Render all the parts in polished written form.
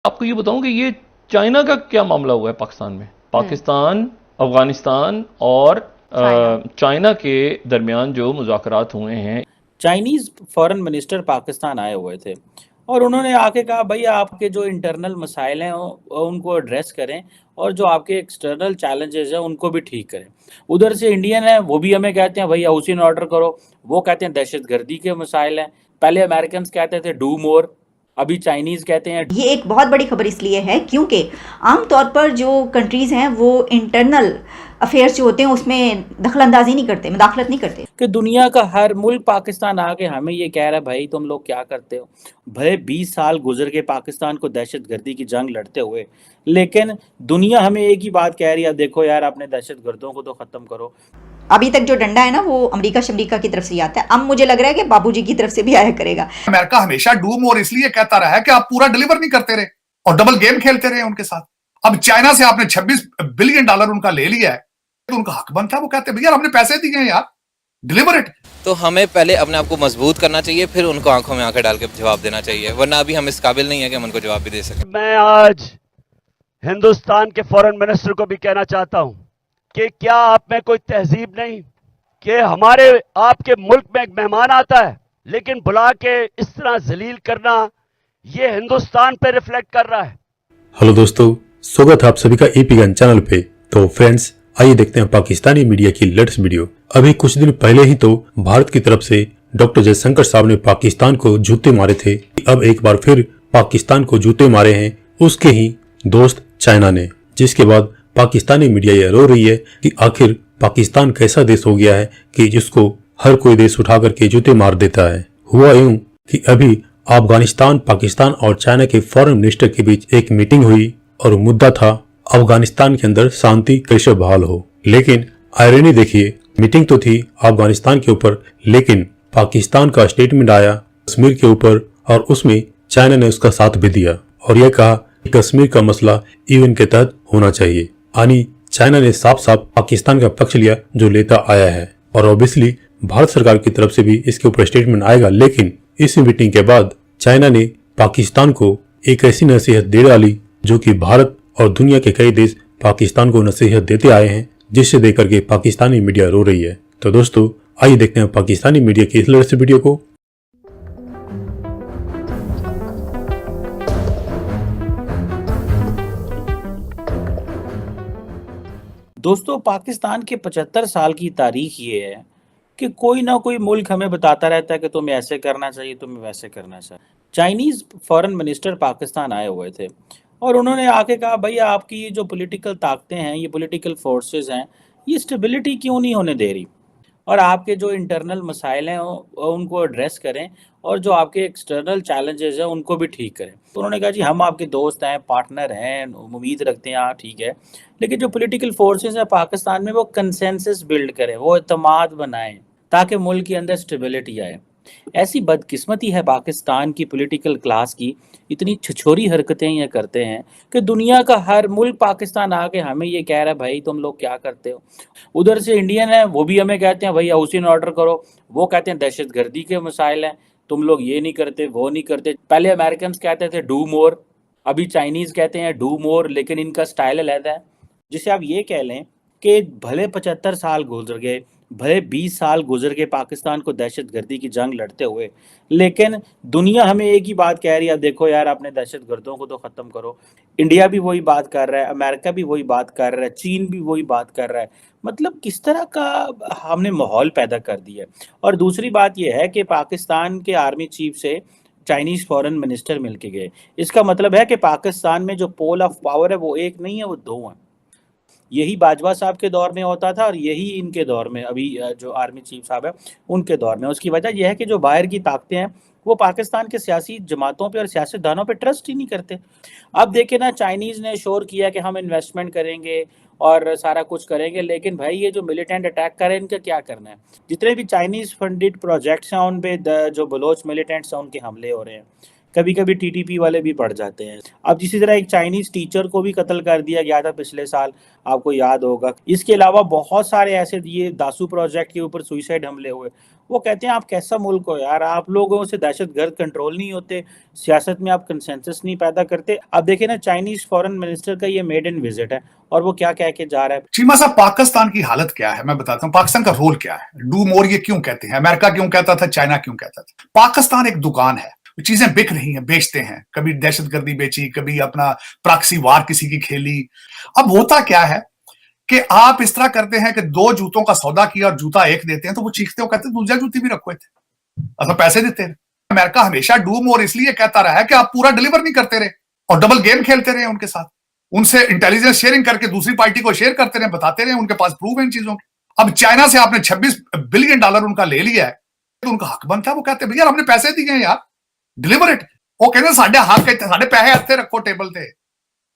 आपको ये बताऊं कि ये चाइना का क्या मामला हुआ है पाकिस्तान में। पाकिस्तान, अफगानिस्तान और चाइना। चाइना के दरमियान जो मुज़ाकरात हुए हैं। चाइनीज फॉरेन मिनिस्टर पाकिस्तान आए हुए थे और उन्होंने आके कहा भाई आपके जो इंटरनल मसाइल हैं उनको एड्रेस करें और जो आपके एक्सटर्नल चैलेंजेस हैं उनको भी ठीक करें। उधर से इंडियन है वो भी हमें कहते हैं भाई हाउस इन ऑर्डर करो, वो कहते हैं दहशतगर्दी के मसाइल हैं। पहले अमेरिकन कहते थे डू मोर, अभी चाइनीज कहते हैं। ये एक बहुत बड़ी खबर इसलिए है क्योंकि आमतौर पर जो कंट्रीज़ हैं वो इंटरनल अफेयर्स जो होते हैं उसमें दखलंदाजी नहीं करते, मुदाखलत नहीं करते। कि दुनिया का हर मुल्क पाकिस्तान आके हमें ये कह रहा है भाई तुम लोग क्या करते हो। भले 20 साल गुजर गए पाकिस्तान को दहशतगर्दी की जंग लड़ते हुए, लेकिन दुनिया हमें एक ही बात कह रही है, देखो यार अपने दहशतगर्दों को तो ख़त्म करो। अभी तक जो डंडा है ना वो अमेरिका शमरीका की तरफ से ही आता है, अब मुझे लग रहा है कि बाबूजी की तरफ से भी आया करेगा। अमेरिका हमेशा डू मोर इसलिए कहता रहा है कि आप पूरा डिलीवर नहीं करते रहे और डबल गेम खेलते रहे उनके साथ। अब चाइना से आपने $26 बिलियन उनका ले लिया है, तो उनका हक बनता है, वो कहते हैं भैया हमने पैसे दिए हैं यार, डिलीवर इट। तो हमें पहले अपने आप को मजबूत करना चाहिए, फिर उनको आंखों में आंखें डाल के जवाब देना चाहिए, वरना अभी हम इस काबिल नहीं है कि हम उनको जवाब भी दे सकें। मैं आज हिंदुस्तान के फॉरेन मिनिस्टर को भी कहना चाहता हूं कि क्या आप में कोई तहजीब नहीं कि हमारे आपके मुल्क में एक मेहमान आता है लेकिन बुला के इस तरह जलील करना, ये हिंदुस्तान पे रिफ्लेक्ट कर रहा है। हेलो दोस्तों, स्वागत है आप सभी का एपी गन चैनल पे। तो फ्रेंड्स, आइए देखते हैं पाकिस्तानी मीडिया की लेटेस्ट वीडियो। अभी कुछ दिन पहले ही तो भारत की तरफ से डॉक्टर जयशंकर साहब ने पाकिस्तान को जूते मारे थे, अब एक बार फिर पाकिस्तान को जूते मारे हैं उसके ही दोस्त चाइना ने, जिसके बाद पाकिस्तानी मीडिया यह रो रही है कि आखिर पाकिस्तान कैसा देश हो गया है कि जिसको हर कोई देश उठा करके जूते मार देता है। हुआ यूं कि अभी अफगानिस्तान, पाकिस्तान और चाइना के फॉरेन मिनिस्टर के बीच एक मीटिंग हुई और मुद्दा था अफगानिस्तान के अंदर शांति कैसे बहाल हो। लेकिन आयरनी देखिए, मीटिंग तो थी अफगानिस्तान के ऊपर, लेकिन पाकिस्तान का स्टेटमेंट आया कश्मीर के ऊपर और उसमें चाइना ने उसका साथ भी दिया और यह कहा कि कश्मीर का मसला यूएन के तहत होना चाहिए। यानी चाइना ने साफ साफ पाकिस्तान का पक्ष लिया जो लेता आया है और ऑब्वियसली भारत सरकार की तरफ से भी इसके ऊपर स्टेटमेंट आएगा। लेकिन इस मीटिंग के बाद चाइना ने पाकिस्तान को एक ऐसी नसीहत दे डाली जो कि भारत और दुनिया के कई देश पाकिस्तान को नसीहत देते आए हैं, जिससे देकर के पाकिस्तानी मीडिया रो रही है। तो दोस्तों, आइए देखते हैं पाकिस्तानी मीडिया की इस लेटेस्ट वीडियो को। दोस्तों, पाकिस्तान के 75 साल की तारीख ये है कि कोई ना कोई मुल्क हमें बताता रहता है कि तुम्हें ऐसे करना चाहिए, तुम्हें वैसे करना चाहिए। चाइनीज फॉरेन मिनिस्टर पाकिस्तान आए हुए थे और उन्होंने आके कहा भाई आपकी ये जो पॉलिटिकल ताकतें हैं, ये पॉलिटिकल फोर्सेस हैं, ये स्टेबिलिटी क्यों नहीं होने दे रही और आपके जो इंटरनल मसाइल हैं उनको एड्रेस करें और जो आपके एक्सटर्नल चैलेंजेस हैं उनको भी ठीक करें। तो उन्होंने कहा जी हम आपके दोस्त हैं, पार्टनर हैं, उम्मीद रखते हैं, हाँ ठीक है, लेकिन जो पॉलिटिकल फोर्सेस हैं पाकिस्तान में वो कंसेंसस बिल्ड करें, वो इत्तेमाद बनाएं ताकि मुल्क के अंदर स्टेबिलिटी आए। ऐसी बदकिस्मती है पाकिस्तान की पॉलिटिकल क्लास की, इतनी छिछोरी हरकतें ये करते हैं कि दुनिया का हर मुल्क पाकिस्तान आके हमें ये कह रहा है भाई तुम लोग क्या करते हो। उधर से इंडियन है वो भी हमें कहते हैं भाई हाउस इन ऑर्डर करो, वो कहते हैं दहशतगर्दी के मसाइल हैं, तुम लोग ये नहीं करते, वो नहीं करते। पहले अमेरिकन कहते थे डू मोर, अभी चाइनीज कहते हैं डू मोर, लेकिन इनका स्टाइल अलग है। जिसे आप ये कह लें कि भले 75 साल गुजर गए, भले 20 साल गुजर गए पाकिस्तान को दहशतगर्दी की जंग लड़ते हुए, लेकिन दुनिया हमें एक ही बात कह रही है, देखो यार अपने दहशतगर्दों को तो ख़त्म करो। इंडिया भी वही बात कर रहा है, अमेरिका भी वही बात कर रहा है, चीन भी वही बात कर रहा है। मतलब किस तरह का हमने माहौल पैदा कर दिया है। और दूसरी बात यह है कि पाकिस्तान के आर्मी चीफ से चाइनीज़ फॉरेन मिनिस्टर मिल के गए, इसका मतलब है कि पाकिस्तान में जो पोल ऑफ पावर है वो एक नहीं है, वो दो हैं। यही बाजवा साहब के दौर में होता था और यही इनके दौर में अभी जो आर्मी चीफ साहब है उनके दौर में। उसकी वजह यह है कि जो बाहर की ताकतें हैं वो पाकिस्तान के सियासी जमातों पे और सियासतदानों पे ट्रस्ट ही नहीं करते। अब देखे ना, चाइनीज़ ने शोर किया कि हम इन्वेस्टमेंट करेंगे और सारा कुछ करेंगे, लेकिन भाई ये जो मिलिटेंट अटैक कर रहे हैं इनका क्या करना है। जितने भी चाइनीज़ फंडेड प्रोजेक्ट्स हैं उन पे जो बलोच मिलिटेंट्स हैं उनके हमले हो रहे हैं। कभी कभी टीटीपी वाले भी पड़ जाते हैं। अब जिसी तरह एक चाइनीज टीचर को भी कत्ल कर दिया गया था पिछले साल, आपको याद होगा। इसके अलावा बहुत सारे ऐसे ये दासू प्रोजेक्ट के ऊपर सुइसाइड हमले हुए। वो कहते हैं आप कैसा मुल्क हो यार, आप लोगों से दहशतगर्द कंट्रोल नहीं होते, सियासत में आप कंसेंसस नहीं पैदा करते। अब देखें ना, चाइनीज फॉरेन मिनिस्टर का ये मेड इन विजिट है और वो क्या कह के जा रहा है। चीमा साहब, पाकिस्तान की हालत क्या है मैं बताता हूं। पाकिस्तान का रोल क्या है, डू मोर ये क्यों कहते हैं, अमेरिका क्यों कहता था, चाइना क्यों कहता था। पाकिस्तान एक दुकान है, चीजें बिक रही हैं, बेचते हैं, कभी दहशतगर्दी बेची, कभी अपना प्रॉक्सी वार किसी की खेली। अब होता क्या है कि आप इस तरह करते हैं कि 2 जूतों का सौदा किया और जूता एक देते हैं तो वो चीखते हो, कहते हैं दूसरा जूती भी रखो थे, अच्छा पैसे देते हैं। अमेरिका हमेशा डू मोर इसलिए कहता रहा है कि आप पूरा डिलीवर नहीं करते रहे और डबल गेम खेलते रहे उनके साथ, उनसे इंटेलिजेंस शेयरिंग करके दूसरी पार्टी को शेयर करते रहे, बताते रहे, उनके पास प्रूफ है इन चीजों के। अब चाइना से आपने $26 बिलियन उनका ले लिया है तो उनका हक बनता है, वो कहते हैं भैया हमने पैसे दिए हैं यार, डिलीवर इट। वो कहते साढ़े हक है, साढ़े पैसे हत्थे रखो टेबल पे,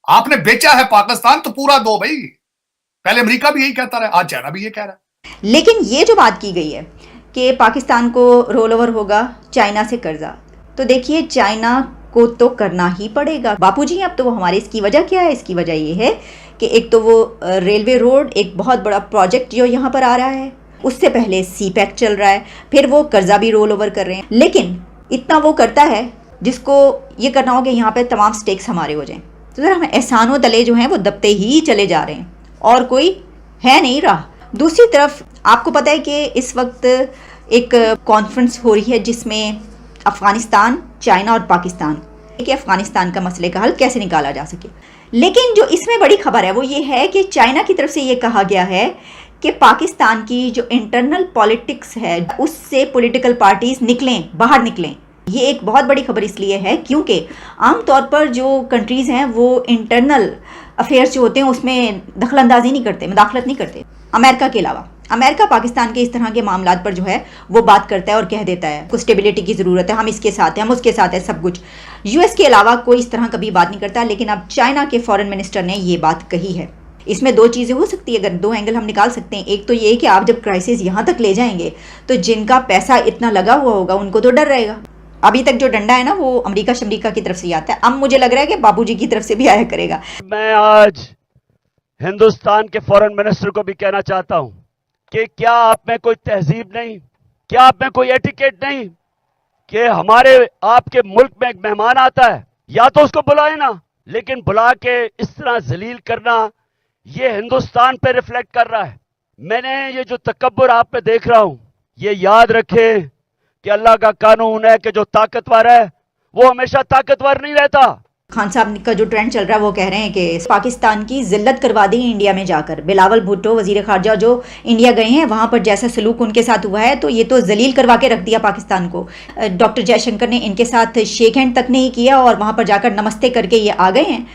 आपने बेचा है पाकिस्तान तो पूरा दो भाई। पहले अमेरिका भी यही कहता रहा, आज चाइना भी ये कह रहा है। लेकिन ये जो बात की गई है कि पाकिस्तान को रोल ओवर होगा चाइना से कर्जा, तो देखिए चाइना को तो करना ही पड़ेगा बापूजी। अब तो वो हमारे, इसकी वजह क्या है, इसकी वजह ये है कि एक तो वो रेलवे रोड एक बहुत बड़ा प्रोजेक्ट जो यहाँ पर आ रहा है, उससे पहले सीपैक चल रहा है, फिर वो कर्जा भी रोल ओवर कर रहे हैं। लेकिन इतना वो करता है जिसको ये करना हो कि यहाँ पे तमाम स्टेक्स हमारे हो जाएं। तो जरा हम एहसानों तले जो हैं वो दबते ही चले जा रहे हैं और कोई है नहीं रहा। दूसरी तरफ आपको पता है कि इस वक्त एक कॉन्फ्रेंस हो रही है जिसमें अफ़गानिस्तान, चाइना और पाकिस्तान कि अफ़गानिस्तान का मसले का हल कैसे निकाला जा सके। लेकिन जो इसमें बड़ी खबर है वो ये है कि चाइना की तरफ से ये कहा गया है कि पाकिस्तान की जो इंटरनल पॉलिटिक्स है उससे पॉलिटिकल पार्टीज निकलें, बाहर निकलें। ये एक बहुत बड़ी खबर इसलिए है क्योंकि आमतौर पर जो कंट्रीज़ हैं वो इंटरनल अफेयर्स जो होते हैं उसमें दखल अंदाजी नहीं करते, मुदाखलत नहीं करते, अमेरिका के अलावा। अमेरिका पाकिस्तान के इस तरह के मामलात पर जो है वो बात करता है और कह देता है कुछ स्टेबिलिटी की ज़रूरत है, हम इसके साथ हैं, हम उसके साथ हैं, सब कुछ। यूएस के अलावा कोई इस तरह कभी बात नहीं करता। लेकिन अब चाइना के फॉरेन मिनिस्टर ने ये बात कही है। इसमें 2 चीज़ें हो सकती है, अगर 2 एंगल हम निकाल सकते हैं। एक तो ये कि आप जब क्राइसिस यहाँ तक ले जाएंगे तो जिनका पैसा इतना लगा हुआ होगा उनको तो डर रहेगा। अभी तक जो डंडा है ना वो अमेरिका शमरीका की तरफ से आता है, अब मुझे लग रहा है कि बाबूजी की तरफ से भी आया करेगा। मैं आज हिंदुस्तान के फॉरेन मिनिस्टर को भी कहना चाहता हूं कि क्या आप में कोई तहजीब नहीं, क्या आप में कोई एटिकेट नहीं कि हमारे आपके मुल्क में एक मेहमान आता है, या तो उसको बुलाए ना, लेकिन बुला के इस तरह जलील करना ये हिंदुस्तान पे रिफ्लेक्ट कर रहा है। मैंने ये जो तकब्बुर आप पे देख रहा हूं, ये याद रखें कि अल्लाह का कानून है कि जो ताकतवर है वो हमेशा ताकतवर नहीं रहता। खान साहब का जो ट्रेंड चल रहा है वो कह रहे हैं कि पाकिस्तान की जिल्लत करवा दी इंडिया में जाकर। बिलावल भुट्टो वजीर खारजा जो इंडिया गए हैं वहाँ पर जैसा सलूक उनके साथ हुआ है तो ये तो जलील करवा के रख दिया पाकिस्तान को। डॉक्टर जयशंकर ने इनके साथ शेक हैंड तक नहीं किया और वहाँ पर जाकर नमस्ते करके ये आ गए हैं।